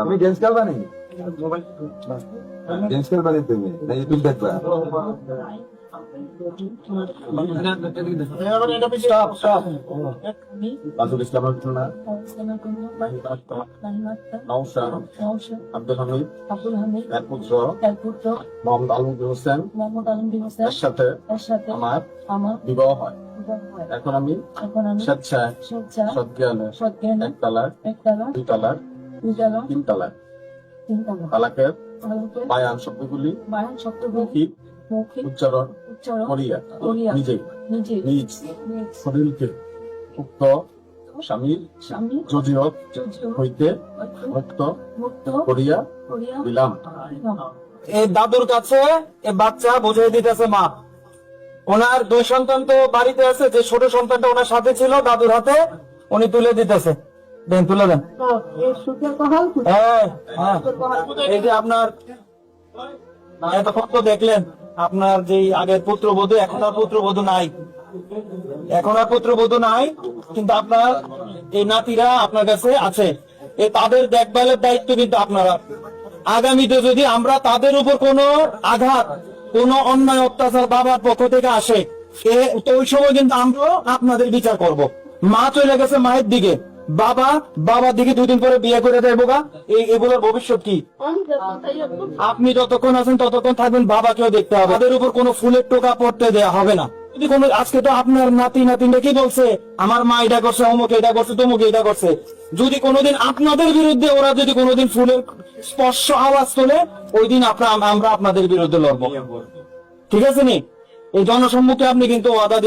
তুমি ড্যান্স করবা নাকি? ড্যান্স করবা নাকি তুমি? না ইউটিউব দেখবা? বাসুল ইসলামের কন্যা নওশাদ আব্দুল হামিদ এর পুত্র মোহাম্মদ আলমগীর হোসেন এর সাথে আমার বিবাহ হয়। এখন আমি স্বেচ্ছায় সজ্ঞানে এক তালাক, দুই তালাক, তিন তালাক, তালাকের বায়ান শব্দগুলি উচ্চারণ করিয়া নিজে নিজ শরীরকে উক্ত স্বামীর জজিয়ত হইতে মুক্ত করিয়া দিলাম। এই দাদুর কাছে এই বাচ্চা বুঝিয়ে দিতেছে মা। ওনার দুই সন্তান তো বাড়িতে আছে, যে ছোট সন্তানটা ওনার সাথে ছিল দাদুর হাতে উনি তুলে দিতেছে। দেন, তুলে দেন। এই যে আপনার এতক্ষণ তো দেখলেন আপনার যে আগের পুত্রবধূ, এখন আর পুত্রবধূ নাই, কিন্তু আপনার এই নাতিরা আপনার কাছে আছে। এই তাদের দেখভালের দায়িত্ব কিন্তু আপনারা। আগামীতে যদি আমরা তাদের উপর কোনো আঘাত, কোনো অন্যায় অত্যাচার বাবার পক্ষ থেকে আসে, তো ওই সময় কিন্তু আমরা আপনাদের বিচার করব। মা চলে গেছে মায়ের দিকে, বাবার দিকে দুদিন পরে বিয়ে করে দেবো গা। এগুলোর ভবিষ্যৎ কি? আপনি যতক্ষণ আছেন ততক্ষণ থাকবেন, বাবাকেও দেখতে হবে। তাদের উপর কোনো ফুলের টোকা পড়তে দেওয়া হবে না। যদি কোনো, আজকে তো আপনার নাতিনটা কি বলছে, আমার মা এটা করছে, অমুক এটা করছে, তমুক এটা করছে। যদি কোনোদিন আপনাদের বিরুদ্ধে ওরা যদি কোনোদিন ফুলের স্পর্শ আওয়াজ তোলে, ওই দিন আমরা আপনাদের বিরুদ্ধে লড়বো। ঠিক আছে নি? এই জনসম্মুখে আপনি কিন্তু ওয়াদা